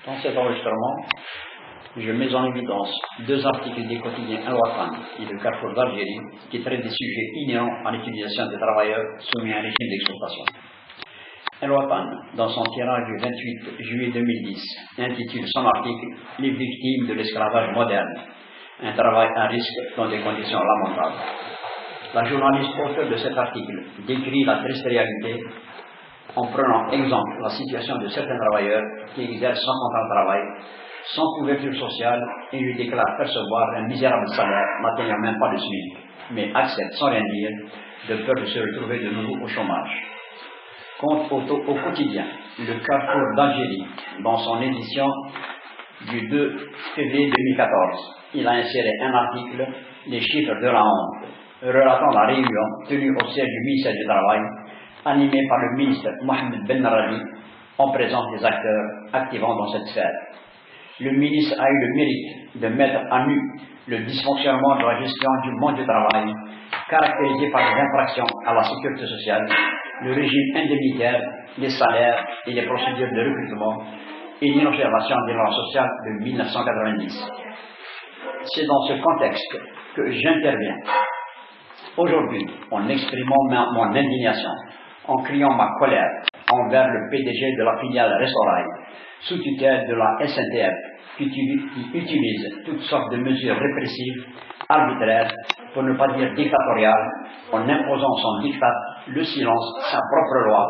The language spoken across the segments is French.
Dans cet enregistrement, je mets en évidence deux articles des quotidiens Al-Watan et le Carrefour d'Algérie qui traitent des sujets inhérents à l'utilisation des travailleurs soumis à un régime d'exploitation. Al-Watan, dans son tirage du 28 juillet 2010, intitule son article « Les victimes de l'esclavage moderne, un travail à risque dans des conditions lamentables ». La journaliste auteur de cet article décrit la triste réalité en prenant exemple la situation de certains travailleurs qui exercent sans contrat de travail, sans couverture sociale, et lui déclarent percevoir un misérable salaire n'atteignant même pas le SMIC, mais acceptent sans rien dire, de peur de se retrouver de nouveau au chômage. Compte au quotidien, le Carrefour d'Algérie, dans son édition du 2 février 2014, il a inséré un article, les chiffres de la honte, relatant la réunion tenue au siège du ministère du Travail, animée par le ministre Mohamed Ben Rali, en présence des acteurs activant dans cette sphère. Le ministre a eu le mérite de mettre à nu le dysfonctionnement de la gestion du monde du travail, caractérisé par les infractions à la sécurité sociale, le régime indemnitaire, les salaires et les procédures de recrutement, et l'inobservation des lois sociales de 1990. C'est dans ce contexte que j'interviens aujourd'hui en exprimant mon indignation, en criant ma colère envers le PDG de la filiale Restorail, sous tutelle de la SNTF, qui utilise toutes sortes de mesures répressives, arbitraires, pour ne pas dire dictatoriales, en imposant son diktat, le silence, sa propre loi,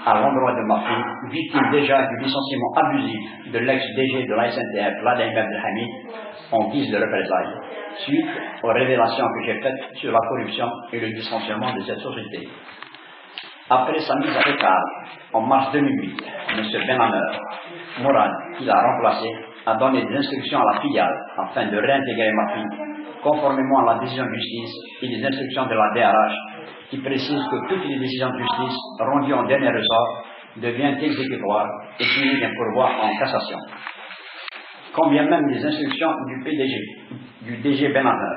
à l'endroit de ma fille, victime déjà du licenciement abusif de l'ex-DG de la SNTF, Ladem Abdelhamid, en guise de représailles, suite aux révélations que j'ai faites sur la corruption et le dysfonctionnement de cette société. Après sa mise à l'écart en mars 2008, M. Benhammer, Mourad, qui l'a remplacé, a donné des instructions à la filiale afin de réintégrer ma fille, conformément à la décision de justice et les instructions de la DRH, qui précisent que toutes les décisions de justice rendues en dernier ressort deviennent exécutoires et suivies d'un pourvoi en cassation. Quand bien même les instructions du DG Benhammer,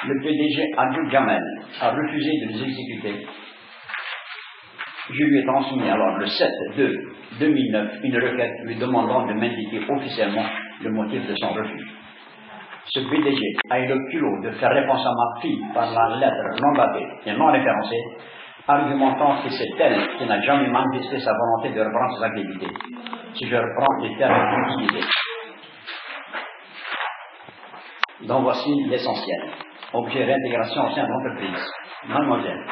le PDG Abdul Jamel a refusé de les exécuter. Je lui ai transmis alors le 7/2/2009 une requête lui demandant de m'indiquer officiellement le motif de son refus. Ce PDG a eu le culot de faire réponse à ma fille par la lettre non datée et non référencée, argumentant que c'est elle qui n'a jamais manifesté sa volonté de reprendre ses activités. Si je reprends les termes utilisés. Donc voici l'essentiel. Objet réintégration au sein de l'entreprise. Mademoiselle,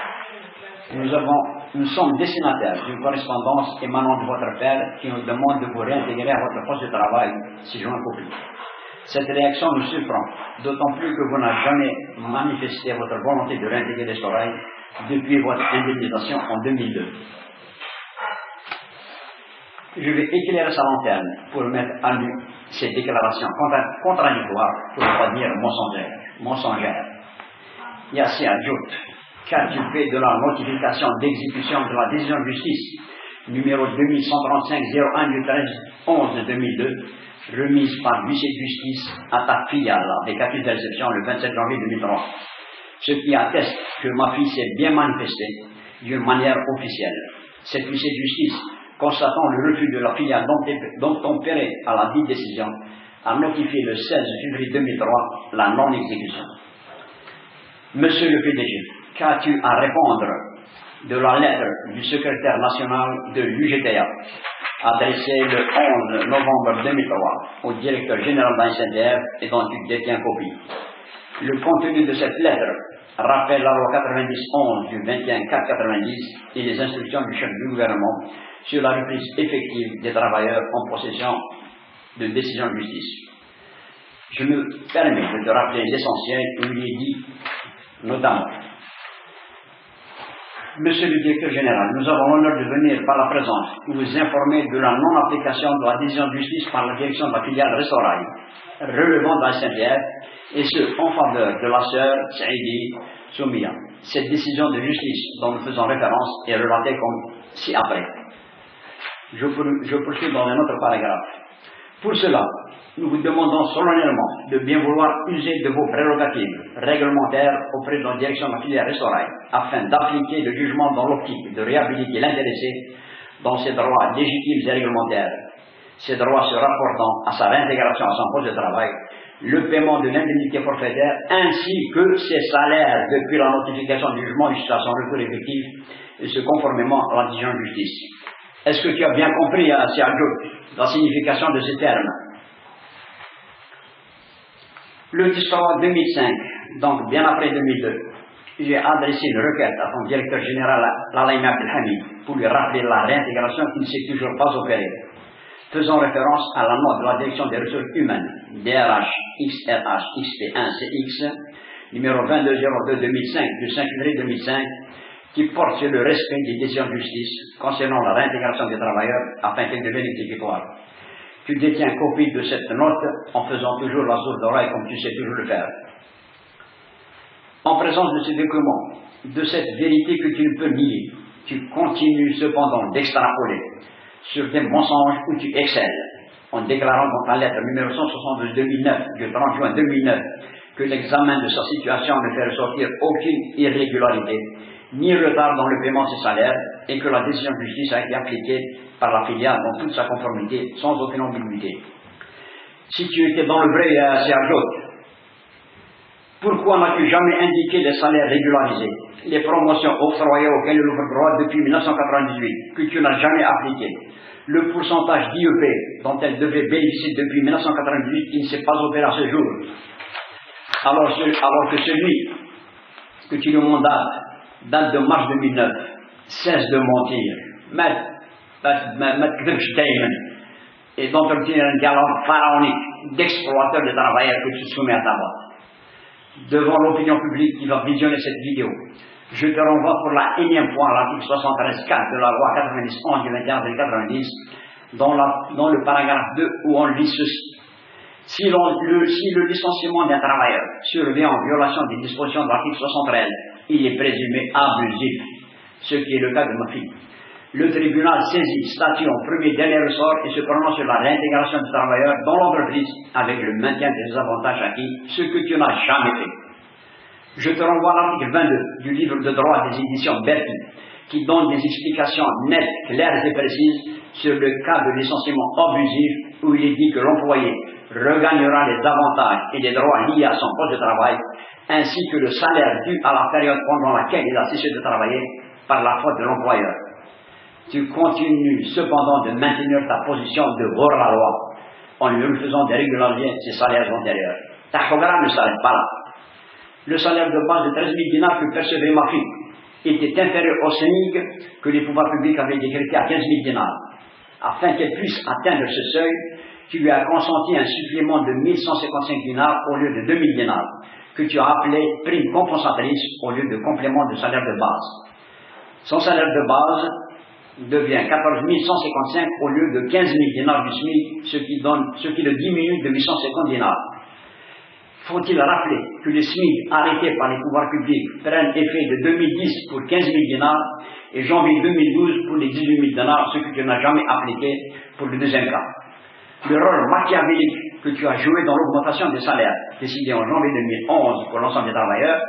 nous sommes destinataires d'une correspondance émanant de votre père qui nous demande de vous réintégrer à votre poste de travail, si je m'en copie. Cette réaction nous surprend, d'autant plus que vous n'avez jamais manifesté votre volonté de réintégrer les Restorail depuis votre indemnisation en 2002. Je vais éclairer sa lanterne pour mettre à nu ces déclarations contradictoires, pour ne pas dire mensongères. Yassi ajoute qu'as-tu fait de la notification d'exécution de la décision de justice numéro 2135-01 du 13/11/2002 remise par l'huissier de justice à ta filiale avec accusé de réception le 27 janvier 2003, ce qui atteste que ma fille s'est bien manifestée d'une manière officielle. Cet huissier de justice, constatant le refus de la filiale d'obtempérer à la dite décision, a notifié le 16 février 2003 la non-exécution. Monsieur le PDG, qu'as-tu à répondre de la lettre du secrétaire national de l'UGTA adressée le 11 novembre 2003 au directeur général de la SNTF et dont tu détiens copie? Le contenu de cette lettre rappelle la loi 90-11 du 21/4/90 et les instructions du chef du gouvernement sur la reprise effective des travailleurs en possession de décisions de justice. Je me permets de te rappeler l'essentiel où il est dit notamment: Monsieur le directeur général, nous avons l'honneur de venir par la présence vous informer de la non-application de la décision de justice par la direction de la filiale Restorail, relevant de la SNTF, et ce, en faveur de la sœur Saïdi Soumia. Cette décision de justice dont nous faisons référence est relatée comme ci-après. Je poursuis dans un autre paragraphe. Pour cela, nous vous demandons solennellement de bien vouloir user de vos prérogatives réglementaires auprès de la direction de la filière Restorail afin d'appliquer le jugement dans l'optique de réhabiliter l'intéressé dans ses droits légitimes et réglementaires. ses droits se rapportant à sa réintégration à son poste de travail, le paiement de l'indemnité forfaitaire, ainsi que ses salaires depuis la notification du jugement jusqu'à son retour effectif, et ce conformément à la décision de justice. Est-ce que tu as bien compris, Sergio, la signification de ces termes? Le 10 octobre 2005, donc bien après 2002, j'ai adressé une requête à son directeur général, Lalaïm Abdelhamid, pour lui rappeler la réintégration qui ne s'est toujours pas opérée, faisant référence à la note de la Direction des ressources humaines, DRH XRH XP1CX, numéro 2202-2005, du 5 février 2005, qui porte sur le respect des décisions de justice concernant la réintégration des travailleurs afin qu'elles deviennent exécutoires. Tu détiens copie de cette note en faisant toujours la sourde oreille comme tu sais toujours le faire. En présence de ces documents, de cette vérité que tu ne peux nier, tu continues cependant d'extrapoler sur des mensonges où tu excelles, en déclarant dans ta lettre numéro 172-2009, du 30 juin 2009, que l'examen de sa situation ne fait ressortir aucune irrégularité, ni retard dans le paiement de ses salaires, et que la décision de justice a été appliquée par la filiale dans toute sa conformité, sans aucune ambiguïté. Si tu étais dans le vrai, Sergio, pourquoi n'as-tu jamais indiqué les salaires régularisés, les promotions octroyées auxquelles il ouvre droit depuis 1998, que tu n'as jamais appliquées, le pourcentage d'IEP dont elle devait bénéficier depuis 1998 qui ne s'est pas opéré à ce jour, alors que celui que tu nous mandates date de mars 2009, cesse de mentir, et d'entretenir un galant pharaonique d'exploiteur de travailleurs que tu soumets à ta boîte. Devant l'opinion publique qui va visionner cette vidéo, je te renvoie pour la énième fois à l'article 73.4 de la loi 90-11 du 21 avril 90, dans le paragraphe 2 où on lit ceci. Si le licenciement d'un travailleur survient en violation des dispositions de l'article 73, il est présumé abusif, ce qui est le cas de ma fille. Le tribunal saisit, statue en premier dernier ressort et se prononce sur la réintégration du travailleur dans l'entreprise avec le maintien des avantages acquis, ce que tu n'as jamais fait. Je te renvoie à l'article 22 du livre de droit des éditions Berthy, qui donne des explications nettes, claires et précises sur le cas de licenciement abusif où il est dit que l'employé regagnera les avantages et les droits liés à son poste de travail, ainsi que le salaire dû à la période pendant laquelle il a cessé de travailler par la faute de l'employeur. Tu continues cependant de maintenir ta position de hors-la-loi en lui refusant de régulariser ses salaires antérieurs. Ta programme ne s'arrête pas là. Le salaire de base de 13 000 dinars que percevait ma fille était inférieur au SMIC que les pouvoirs publics avaient décrété à 15 000 dinars. Afin qu'elle puisse atteindre ce seuil, tu lui as consenti un supplément de 1155 dinars au lieu de 2000 dinars, que tu as appelé prime compensatrice au lieu de complément de salaire de base. Son salaire de base devient 14 155 au lieu de 15 000 dinars du SMIC, ce qui le diminue de 850 dinars. Faut-il rappeler que les SMIC arrêtés par les pouvoirs publics prennent effet de 2010 pour 15 000 dinars et janvier 2012 pour les 18 000 dinars, ce que tu n'as jamais appliqué pour le deuxième cas. Le rôle machiavélique que tu as joué dans l'augmentation des salaires, décidé en janvier 2011 pour l'ensemble des travailleurs,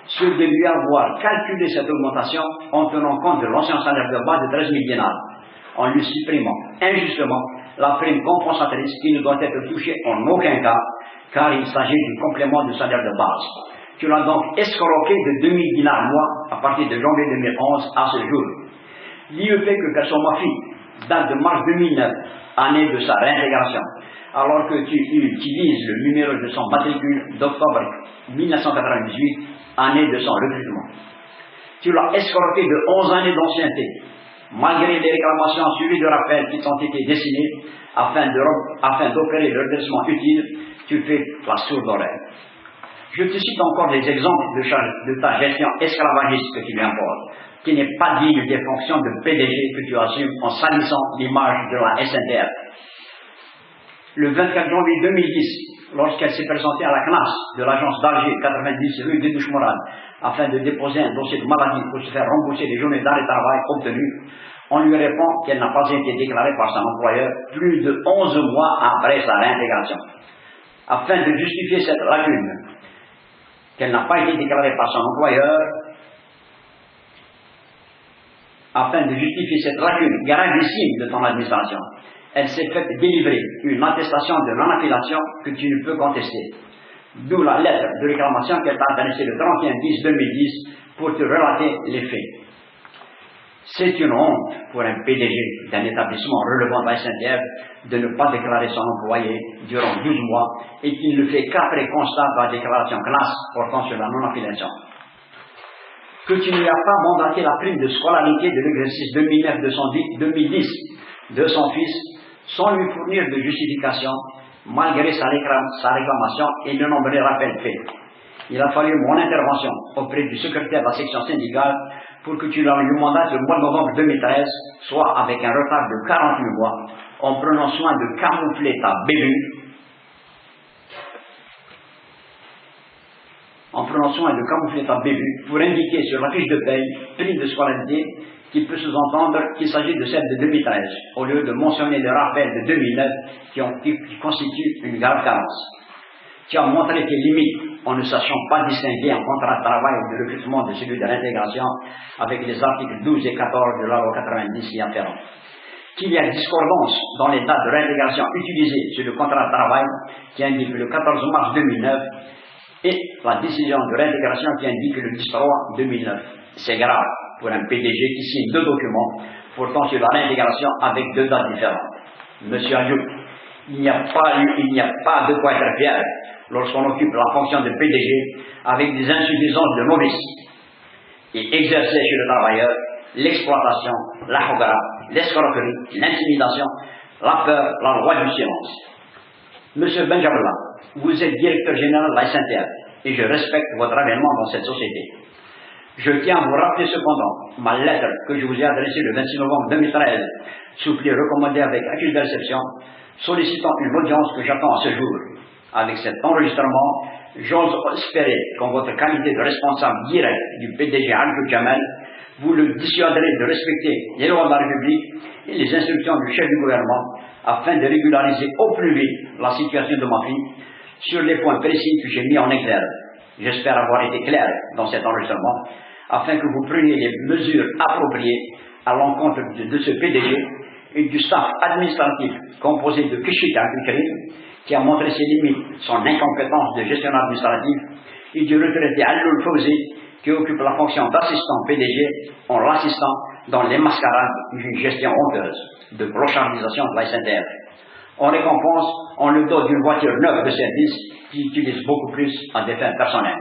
c'est de lui avoir calculé cette augmentation en tenant compte de l'ancien salaire de base de 13 000 dinars, en lui supprimant injustement la prime compensatrice qui ne doit être touchée en aucun cas, car il s'agit du complément de salaire de base. Tu l'as donc escroqué de 2 000 dinars mois à partir de janvier 2011 à ce jour. L'IEP que perçoit ma fille date de mars 2009, année de sa réintégration, alors que tu utilises le numéro de son matricule d'octobre 1998, année de son recrutement. Tu l'as escroqué de 11 années d'ancienneté, malgré les réclamations suivies de rappel qui t'ont été dessinées afin d'opérer le redressement utile. Tu fais la sourde oreille. Je te cite encore des exemples de ta gestion esclavagiste que tu lui imposes, qui n'est pas digne des fonctions de PDG que tu assumes en salissant l'image de la SNTR. Le 24 janvier 2010, lorsqu'elle s'est présentée à la CNAS de l'agence d'Alger 90 rue Dédouche Morad afin de déposer un dossier de maladie pour se faire rembourser les journées d'arrêt de travail obtenues, on lui répond qu'elle n'a pas été déclarée par son employeur plus de 11 mois après sa réintégration. Afin de justifier cette lacune, qu'elle n'a pas été déclarée par son employeur, afin de justifier cette lacune gravissime de ton administration, elle s'est faite délivrer une attestation de non-affiliation que tu ne peux contester. D'où la lettre de réclamation qu'elle t'a adressée le 31/10/2010 pour te relater les faits. C'est une honte pour un PDG d'un établissement relevant de la SNTF de ne pas déclarer son employé durant 12 mois et qu'il ne fait qu'après constat de la déclaration classe portant sur la non-affiliation. Que tu ne lui as pas mandaté la prime de scolarité de l'exercice 2009-2010 de son fils sans lui fournir de justification malgré sa réclamation et le nombre de rappels faits. Il a fallu mon intervention auprès du secrétaire de la section syndicale pour que tu lui mandates le mois de novembre 2013, soit avec un retard de 48 mois, en prenant soin de camoufler ta bévue, pour indiquer sur la fiche de paye, prime de scolarité, qu'il peut sous-entendre qu'il s'agit de celle de 2013, au lieu de mentionner le rappel de 2009 qui constitue une grave carence. Tu as montré tes limites en ne sachant pas distinguer un contrat de travail de recrutement de celui de l'intégration avec les articles 12 et 14 de la loi 90 y afférents. Qu'il y a discordance dans les dates de réintégration utilisées sur le contrat de travail qui indique le 14 mars 2009 et la décision de réintégration qui indique le 10/3/2009. C'est grave pour un PDG qui signe 2 documents portant sur la réintégration avec 2 dates différentes. Monsieur Ayoub, il n'y a pas de quoi être fier lorsqu'on occupe la fonction de PDG avec des insuffisances de novice et exercer chez le travailleur l'exploitation, la hogara, l'escroquerie, l'intimidation, la peur, la loi du silence. Monsieur Benjamin, vous êtes directeur général de la SNTF et je respecte votre avènement dans cette société. Je tiens à vous rappeler cependant ma lettre que je vous ai adressée le 26 novembre 2013, sous pli recommandé avec accusé de réception, sollicitant une audience que j'attends à ce jour. Avec cet enregistrement, j'ose espérer qu'en votre qualité de responsable direct du PDG Al Jamal, vous le dissuaderez de respecter les lois de la République et les instructions du chef du gouvernement afin de régulariser au plus vite la situation de ma fille sur les points précis que j'ai mis en exergue. J'espère avoir été clair dans cet enregistrement afin que vous preniez les mesures appropriées à l'encontre de ce PDG et du staff administratif composé de Kishita Al-Karim qui a montré ses limites, son incompétence de gestionnaire administratif et du retraité Al-Lul Fawzi qui occupe la fonction d'assistant PDG en l'assistant dans les mascarades d'une gestion honteuse de clochardisation de la SNTF. En récompense, on le dote d'une voiture neuve de service qui utilise beaucoup plus à des fins personnelles.